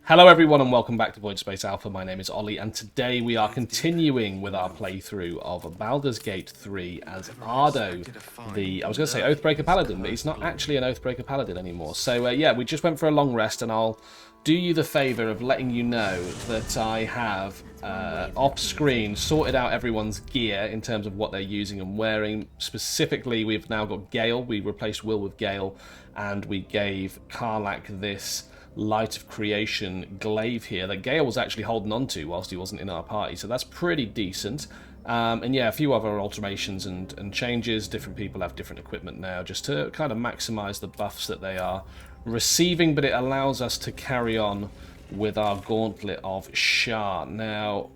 Hello everyone and welcome back to VoidSpace Alpha. My name is Ollie and today we are continuing with our playthrough of Baldur's Gate 3 as Ardo, I was going to say Oathbreaker Paladin, but he's not actually an Oathbreaker Paladin anymore. So yeah, we just went for a long rest and I'll do you the favour of letting you know that I have off-screen sorted out everyone's gear in terms of what they're using and wearing. Specifically, we've now got Gale. We replaced Will with Gale and we gave Karlach this Light of Creation glaive here that Gale was actually holding on to whilst he wasn't in our party, so that's pretty decent. And yeah, a few other alterations and changes. Different people have different equipment now just to kind of maximise the buffs that they are receiving, but it allows us to carry on with our Gauntlet of Shah. Now,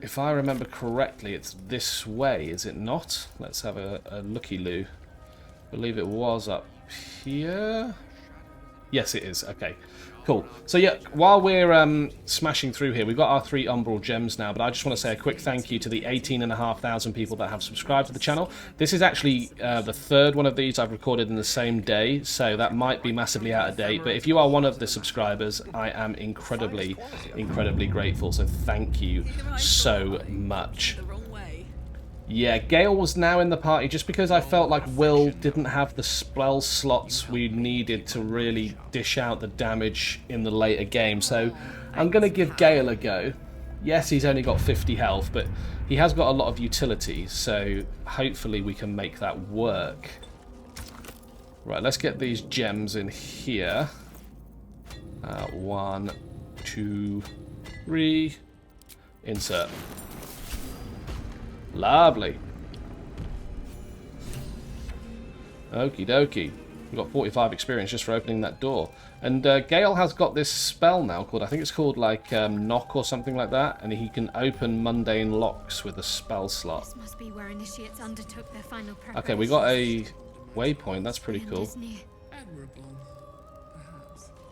if I remember correctly, it's this way, is it not? Let's have a looky-loo. I believe it was up here. Yes, it is. Okay. Cool. So yeah, while we're smashing through here, we've got our 3 Umbral Gems now, but I just want to say a quick thank you to the 18,500 people that have subscribed to the channel. This is actually the 3rd one of these I've recorded in the same day, so that might be massively out of date, but if you are one of the subscribers, I am incredibly, incredibly grateful, so thank you so much. Yeah, Gale was now in the party just because I felt like Will didn't have the spell slots we needed to really dish out the damage in the later game. So I'm going to give Gale a go. Yes, he's only got 50 health, but he has got a lot of utility, so hopefully we can make that work. Right, let's get these gems in here. 1, 2, 3. Insert. Lovely. Okie dokie. We've got 45 experience just for opening that door. And Gale has got this spell now called, I think it's called like Knock or something like that, and he can open mundane locks with a spell slot. This must be where initiates undertook their final Okay, we got a waypoint, that's pretty cool.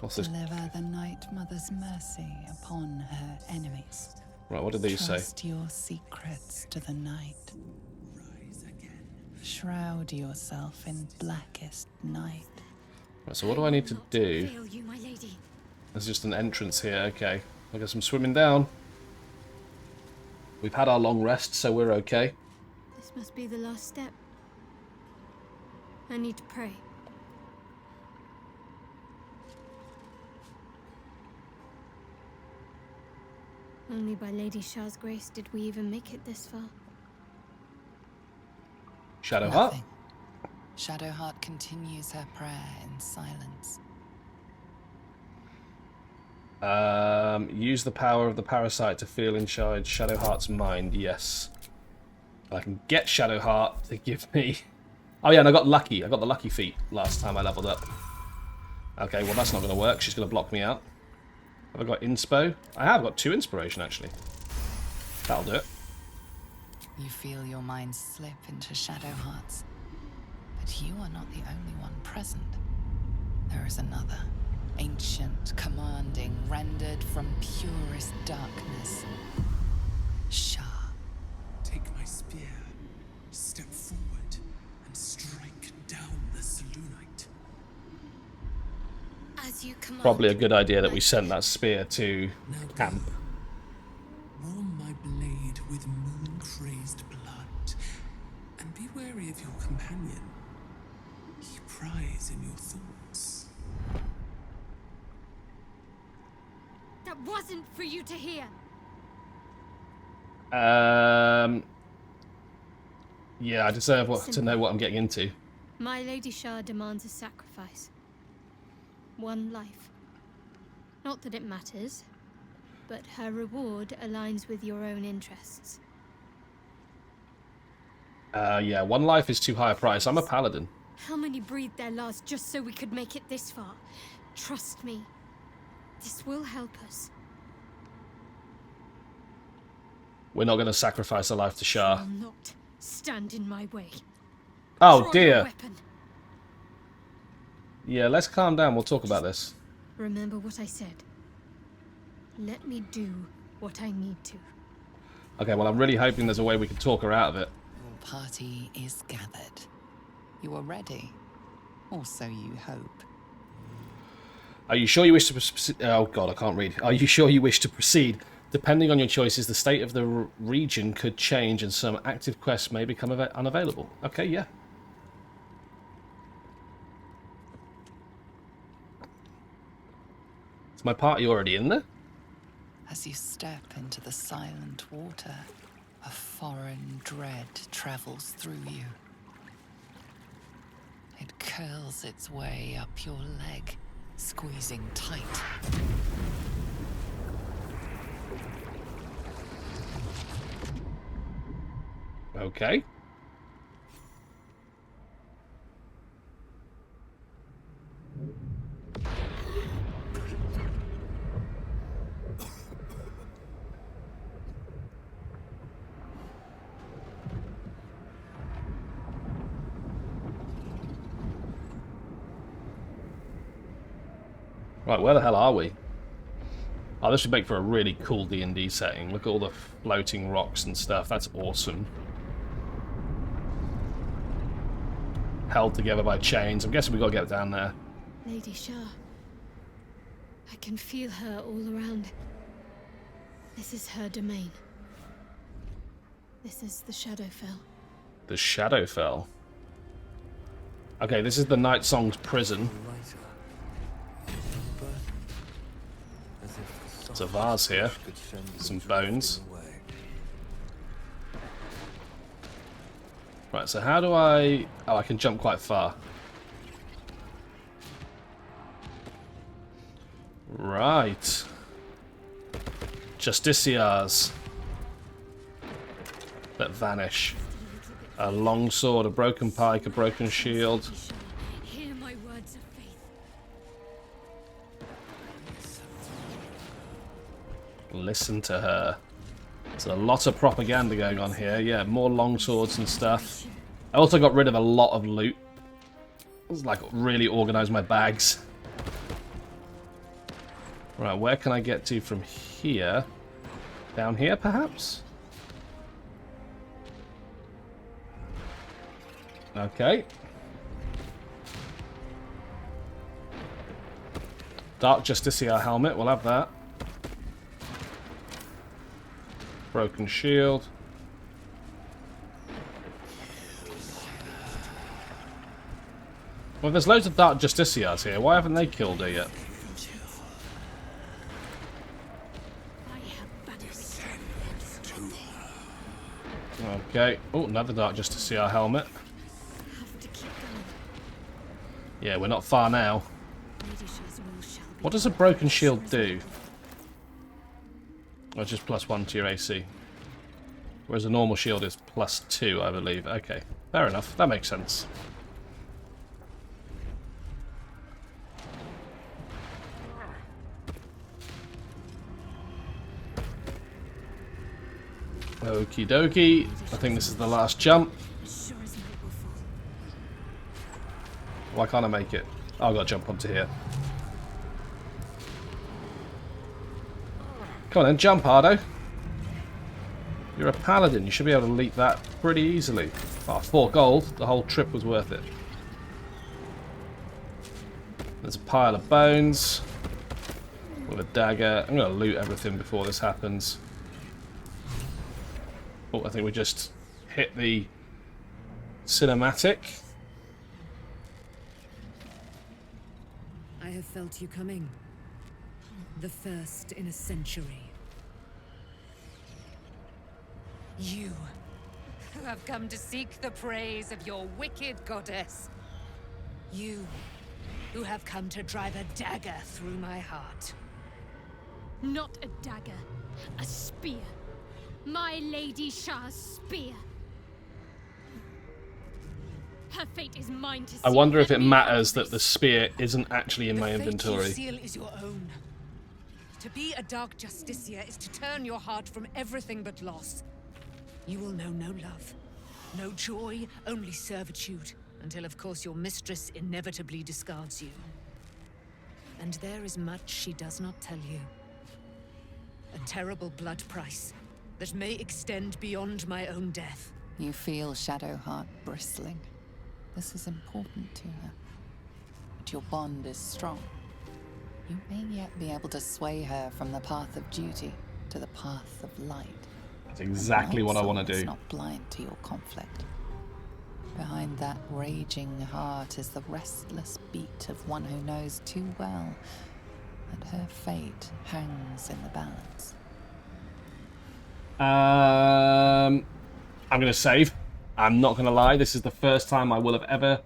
What's this? Deliver the Night Mother's mercy upon her enemies. Right, what did these say? Trust your secrets to the night. Shroud yourself in blackest night. Right, so what do I need to do? Fail you, my lady. There's just an entrance here, okay. I guess I'm swimming down. We've had our long rest, so we're okay. This must be the last step. I need to pray. Only by Lady Shah's grace did we even make it this far. Shadowheart? Shadowheart continues her prayer in silence. Use the power of the parasite to feel inside Shadowheart's mind. Yes. I can get Shadowheart to give me... Oh yeah, and I got lucky. I got the lucky feat last time I leveled up. Okay, well that's not going to work. She's going to block me out. Have I got inspo? I have got 2 inspiration, actually. That'll do it. You feel your mind slip into Shadowheart's. But you are not the only one present. There is another. Ancient, commanding, rendered from purest darkness. Shah. Take my spear, step forward, and strike down the Selûnite. As you command. Probably a good idea that we sent that spear to camp. Warm my blade with moon-crazed blood, and be wary of your companion. He pries in your thoughts. That wasn't for you to hear. Yeah, I deserve to know what I'm getting into. My Lady Shah demands a sacrifice. 1 life. Not that it matters, but her reward aligns with your own interests. Yeah, 1 life is too high a price. I'm a paladin. How many breathed their last just so we could make it this far? Trust me, this will help us. We're not going to sacrifice a life to Shah. Will not stand in my way. Oh Draw your dear. weapon. Yeah, let's calm down. We'll talk about this. Remember what I said. Let me do what I need to. Okay, well, I'm really hoping there's a way we can talk her out of it. Your party is gathered. You are ready. Or so you hope. Are you sure you wish to proceed? Oh god, I can't read. Are you sure you wish to proceed? Depending on your choices, the state of the region could change and some active quests may become unavailable. Okay, yeah. Is my party already in there? As you step into the silent water, a foreign dread travels through you. It curls its way up your leg, squeezing tight. Okay. Right, where the hell are we? Oh, this would make for a really cool D&D setting. Look at all the floating rocks and stuff. That's awesome. Held together by chains. I'm guessing we've got to get down there. Lady Shah. I can feel her all around. This is her domain. This is the Shadowfell. The Shadowfell? Okay, this is the NightSong's prison. There's a vase here. Some bones. Right, so how do I... Oh, I can jump quite far. Right. Justiciars that vanish. A long sword, a broken pike, a broken shield. Hear my words of faith. Listen to her. There's a lot of propaganda going on here. Yeah, more long swords and stuff. I also got rid of a lot of loot. I was like really organised my bags. Right, where can I get to from here? Down here, perhaps? Okay. Dark Justiciar helmet, we'll have that. Broken shield. Well, there's loads of Dark Justiciars here. Why haven't they killed her yet? Okay. Oh, another Dark Justiciar helmet. Yeah, we're not far now. What does a broken shield do? Well, just +1 to your AC. Whereas a normal shield is +2, I believe. Okay, fair enough. That makes sense. Okie dokie. I think this is the last jump. Why can't I make it? Oh, I've got to jump onto here. Come on then, jump, Ardo. You're a paladin. You should be able to leap that pretty easily. Oh, 4 gold. The whole trip was worth it. There's a pile of bones. With a dagger. I'm going to loot everything before this happens. Oh, I think we just hit the cinematic. I have felt you coming. The first in a century. You, who have come to seek the praise of your wicked goddess. You, who have come to drive a dagger through my heart. Not a dagger, a spear. My Lady Shah's spear. Her fate is mine to see. I wonder if it matters that the spear isn't actually in my inventory. The fate you seal is your own. To be a Dark Justiciar is to turn your heart from everything but loss. You will know no love, no joy, only servitude, until of course your mistress inevitably discards you. And there is much she does not tell you. A terrible blood price that may extend beyond my own death. You feel Shadowheart bristling. This is important to her. But your bond is strong. You may yet be able to sway her from the path of duty to the path of light. That's exactly what I want to Is do. not blind to your conflict. Behind that raging heart is the restless beat of one who knows too well that her fate hangs in the balance. I'm going to save. I'm not going to lie. This is the first time I will have ever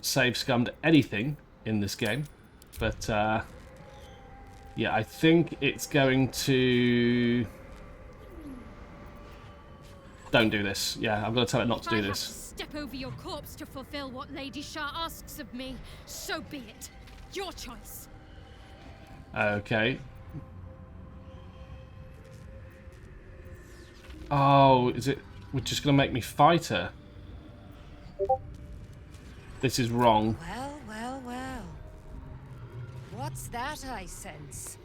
save scummed anything in this game. But, yeah, I think it's going to... Don't do this. Yeah, I'm going to tell it not to do this. If I have to step over your corpse to fulfill what Lady Shah asks of me, so be it. Your choice. Okay. Oh, is it... We're just going to make me fight her? This is wrong. Well, well, well. What's that I sense?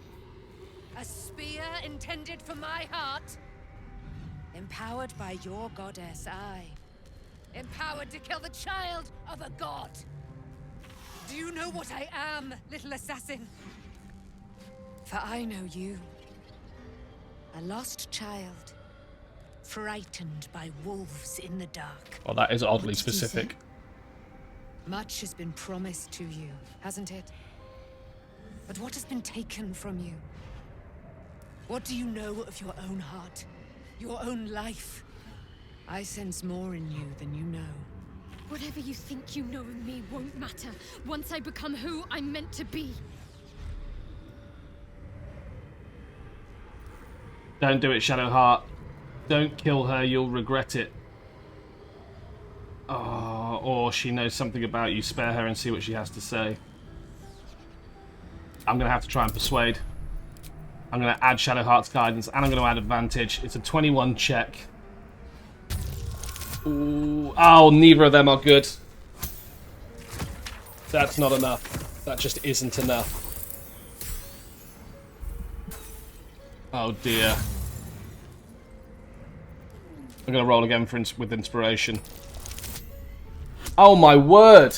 A spear intended for my heart? Empowered by your goddess, I. Empowered to kill the child of a god. Do you know what I am, little assassin? For I know you. A lost child. Frightened by wolves in the dark. Oh, that is oddly What did you specific. say? Much has been promised to you, hasn't it? But what has been taken from you? What do you know of your own heart? Your own life? I sense more in you than you know. Whatever you think you know of me won't matter once I become who I'm meant to be. Don't do it, Shadowheart. Don't kill her, you'll regret it. Oh, or she knows something about you. Spare her and see what she has to say. I'm going to have to try and persuade. I'm going to add Shadowheart's guidance, and I'm going to add advantage. It's a 21 check. Ooh. Oh, neither of them are good. That's not enough. That just isn't enough. Oh, dear. I'm going to roll again with inspiration. Oh, my word!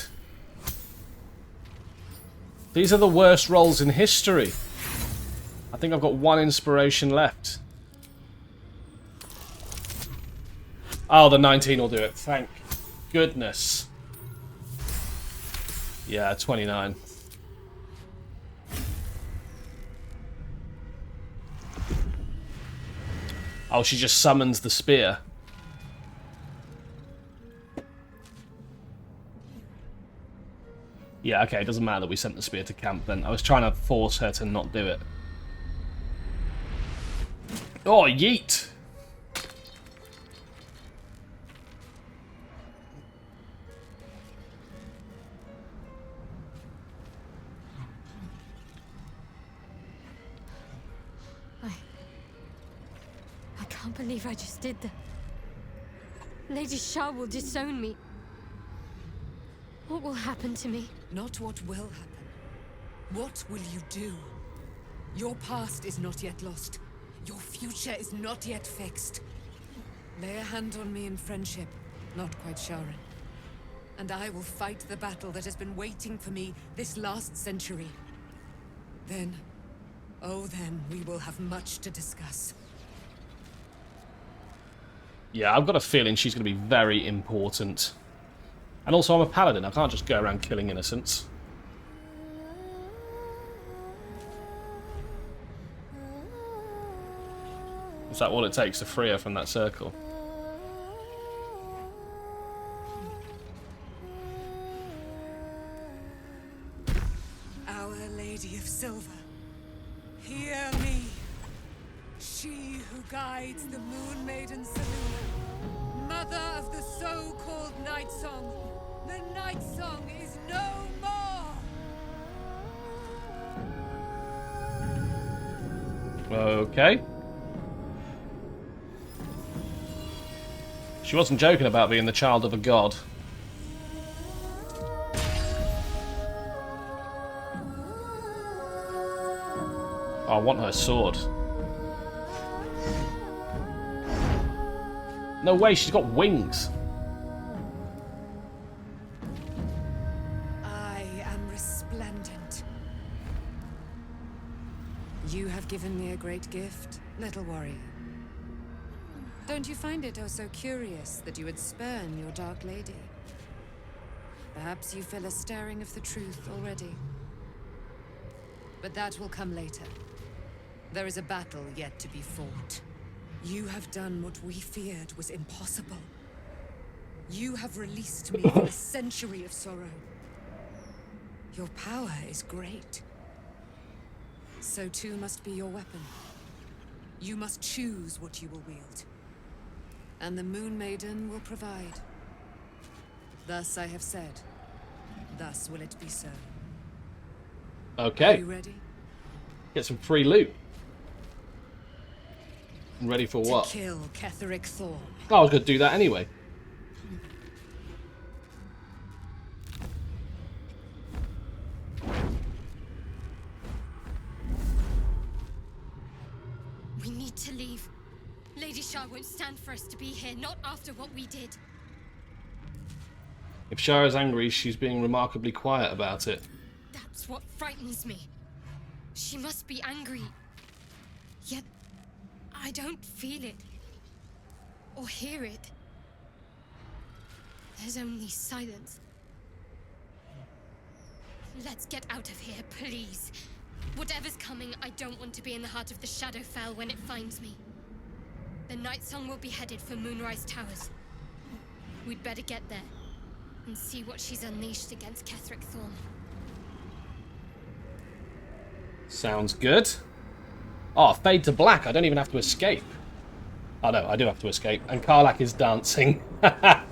These are the worst rolls in history. I think I've got one inspiration left. Oh, the 19 will do it. Thank goodness. Yeah, 29. Oh, she just summons the spear. Yeah, okay, it doesn't matter that we sent the spear to camp then. I was trying to force her to not do it. Oh, yeet! I can't believe I just did that. Lady Shah will disown me. What will happen to me? Not what will happen. What will you do? Your past is not yet lost. Your future is not yet fixed. Lay a hand on me in friendship, not quite Sharon. And I will fight the battle that has been waiting for me this last century. Then, oh then, we will have much to discuss. Yeah, I've got a feeling she's going to be very important. And also, I'm a paladin. I can't just go around killing innocents. Is that all it takes to free her from that circle? Our Lady of Silver, hear me. She who guides the Moon Maiden Saloon, mother of the so-called NightSong. The NightSong is no more! Okay. She wasn't joking about being the child of a god. Oh, I want her sword. No way, she's got wings. I am resplendent. given me a great gift, little warrior. Don't you find it oh so curious that you would spurn your dark lady? Perhaps you feel a stirring of the truth already. But that will come later. There is a battle yet to be fought. You have done what we feared was impossible. You have released me from a century of sorrow. Your power is great. So too must be your weapon. You must choose what you will wield. And the Moon Maiden will provide. Thus I have said. Thus will it be so. Okay. Are you ready? Get some free loot. Ready for To what? kill Ketheric Thorn. Oh, I was going to do that anyway. We need to leave. Lady Shah won't stand for us to be here, not after what we did. If Shara's angry, she's being remarkably quiet about it. That's what frightens me. She must be angry. Yet, I don't feel it. Or hear it. There's only silence. Let's get out of here, please. Whatever's coming, I don't want to be in the heart of the Shadowfell when it finds me. The NightSong will be headed for Moonrise Towers. We'd better get there and see what she's unleashed against Ketheric Thorn. Sounds good. Oh, fade to black. I don't even have to escape. Oh no, I do have to escape. And Karlach is dancing. Okay,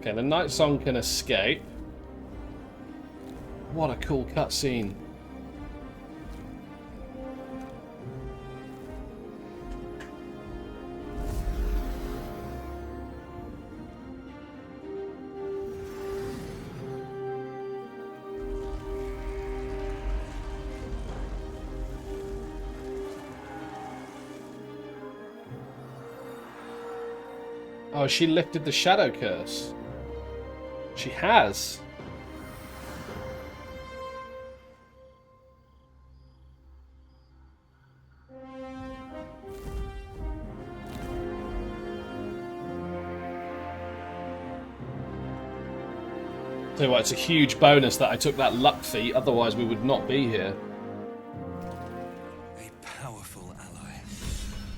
the NightSong can escape. What a cool cutscene. Oh, she lifted the shadow curse. She has. Tell you what, it's a huge bonus that I took that luck feat, otherwise we would not be here. A powerful ally.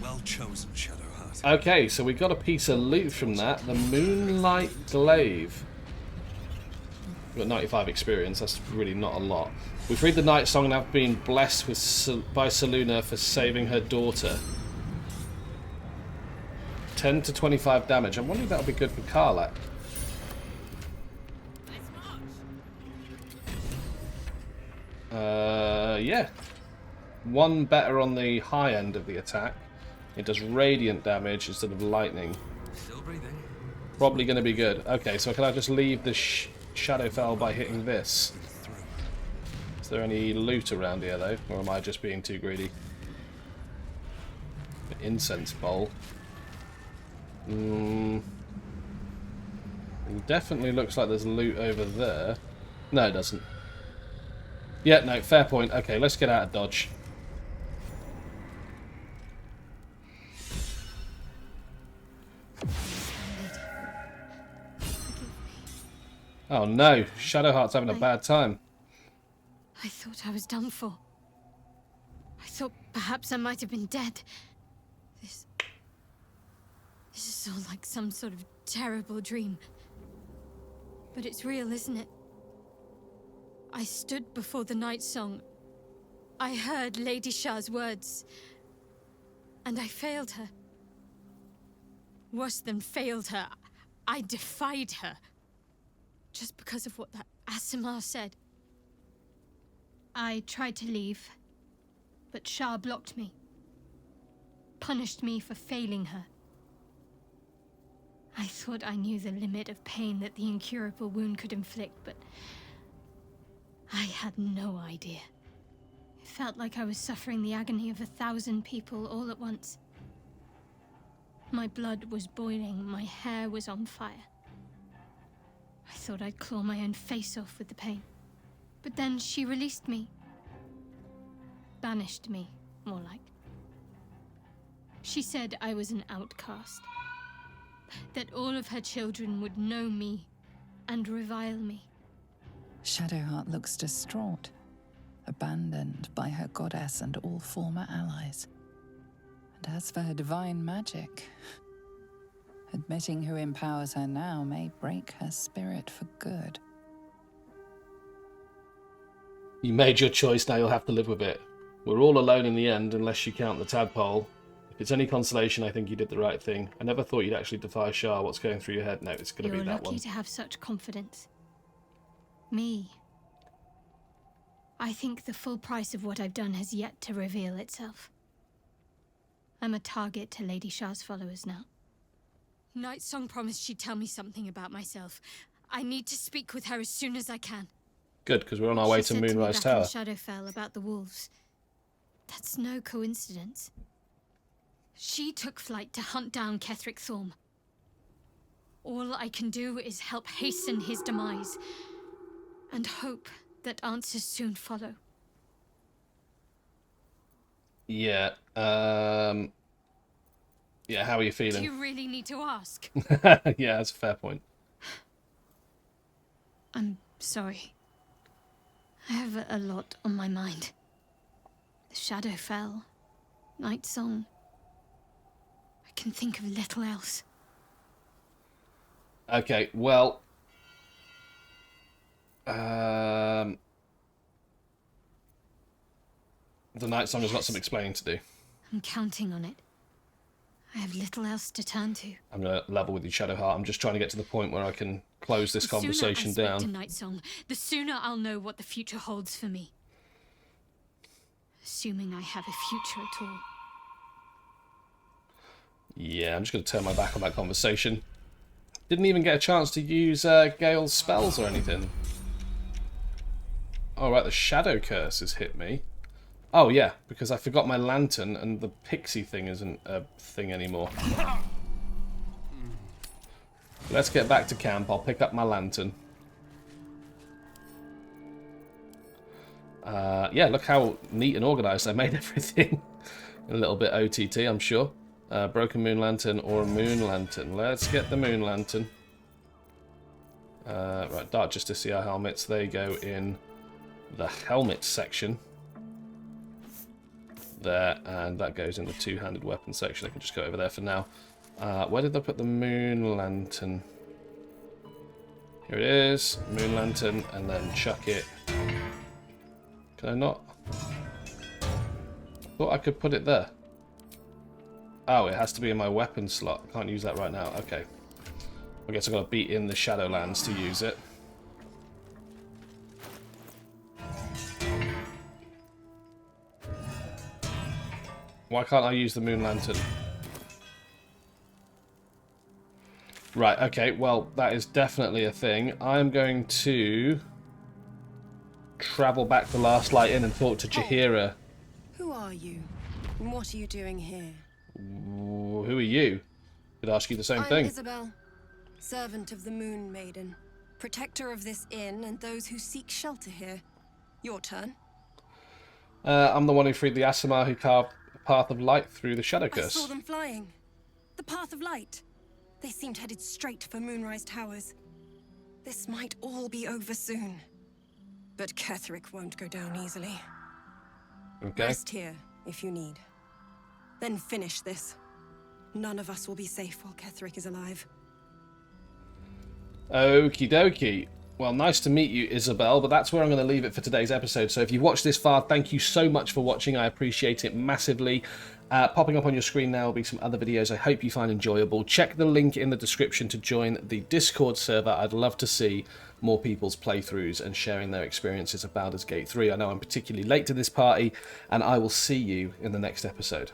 Well chosen, Shadowheart. Okay, so we got a piece of loot from that. The Moonlight Glaive. We've got 95 experience, that's really not a lot. We freed the NightSong and have been blessed with by Selûne for saving her daughter. 10 to 25 damage. I'm wondering if that'll be good for Karlach. Yeah. One better on the high end of the attack. It does radiant damage instead of lightning. Still breathing. Probably going to be good. Okay, so can I just leave the Shadowfell by hitting this? Is there any loot around here, though? Or am I just being too greedy? The incense bowl. It definitely looks like there's loot over there. No, it doesn't. Yeah, no, fair point. Okay, let's get out of Dodge. Oh no, Shadowheart's having a bad time. I thought I was done for. I thought perhaps I might have been dead. This is all like some sort of terrible dream. But it's real, isn't it? I stood before the NightSong. I heard Lady Shah's words. And I failed her. Worse than failed her, I defied her. Just because of what that Aasimar said. I tried to leave, but Shah blocked me. Punished me for failing her. I thought I knew the limit of pain that the incurable wound could inflict, but I had no idea. It felt like I was suffering the agony of 1,000 people all at once. My blood was boiling, my hair was on fire. I thought I'd claw my own face off with the pain. But then she released me. Banished me, more like. She said I was an outcast. That all of her children would know me and revile me. Shadowheart looks distraught, abandoned by her goddess and all former allies. And as for her divine magic, admitting who empowers her now may break her spirit for good. You made your choice, now you'll have to live with it. We're all alone in the end, unless you count the tadpole. If it's any consolation, I think you did the right thing. I never thought you'd actually defy Shah. What's going through your head? No, it's going to be that one. You're lucky to have such confidence. Me. I think the full price of what I've done has yet to reveal itself. I'm a target to Lady Shah's followers now. NightSong promised she'd tell me something about myself. I need to speak with her as soon as I can. Good, because we're on our way to Moonrise Tower. She said to me back in Shadowfell about the wolves. That's no coincidence. She took flight to hunt down Ketheric Thorm. All I can do is help hasten his demise, and hope that answers soon follow. Yeah, yeah, how are you feeling? Do you really need to ask? Yeah, that's a fair point. I'm sorry. I have a lot on my mind. The Shadowfell, NightSong. I can think of little else. Okay, well... the NightSong has got some explaining to do. I'm counting on it. I have little else to turn to. I'm going to level with you, Shadowheart. I'm just trying to get to the point where I can close this conversation down. The sooner I speak to NightSong, the sooner I'll know what the future holds for me. Assuming I have a future at all. Yeah, I'm just going to turn my back on that conversation. Didn't even get a chance to use Gale's spells or anything. Oh, right, the Shadow Curse has hit me. Oh, yeah, because I forgot my lantern and the pixie thing isn't a thing anymore. Let's get back to camp. I'll pick up my lantern. Yeah, look how neat and organised I made everything. A little bit OTT, I'm sure. Broken moon lantern or a moon lantern. Let's get the moon lantern. Right, Dark Justiciar helmets. They go in the helmet section. There, and that goes in the two-handed weapon section. I can just go over there for now. Where did I put the moon lantern? Here it is, moon lantern, and then chuck it. Can I not? I thought I could put it there. Oh, it has to be in my weapon slot. I can't use that right now. Okay. I guess I've got to beat in the Shadowlands to use it. Why can't I use the moon lantern? Right, okay, well, that is definitely a thing. I'm going to travel back to Last Light Inn and talk to Jaheira. Who are you? And what are you doing here? Who are you? Could ask you the same thing. I'm Isabel, servant of the Moon Maiden, protector of this inn and those who seek shelter here. Your turn. I'm the one who freed the Aasimar who carved a path of light through the Shadow Curse. I saw them flying. The path of light. They seemed headed straight for Moonrise Towers. This might all be over soon. But Ketheric won't go down easily. Okay. Rest here, if you need. Then finish this. None of us will be safe while Ketheric is alive. Okie dokie. Well, nice to meet you, Isabel, but that's where I'm going to leave it for today's episode. So if you've watched this far, thank you so much for watching. I appreciate it massively. Popping up on your screen now will be some other videos I hope you find enjoyable. Check the link in the description to join the Discord server. I'd love to see more people's playthroughs and sharing their experiences of Baldur's Gate 3. I know I'm particularly late to this party, and I will see you in the next episode.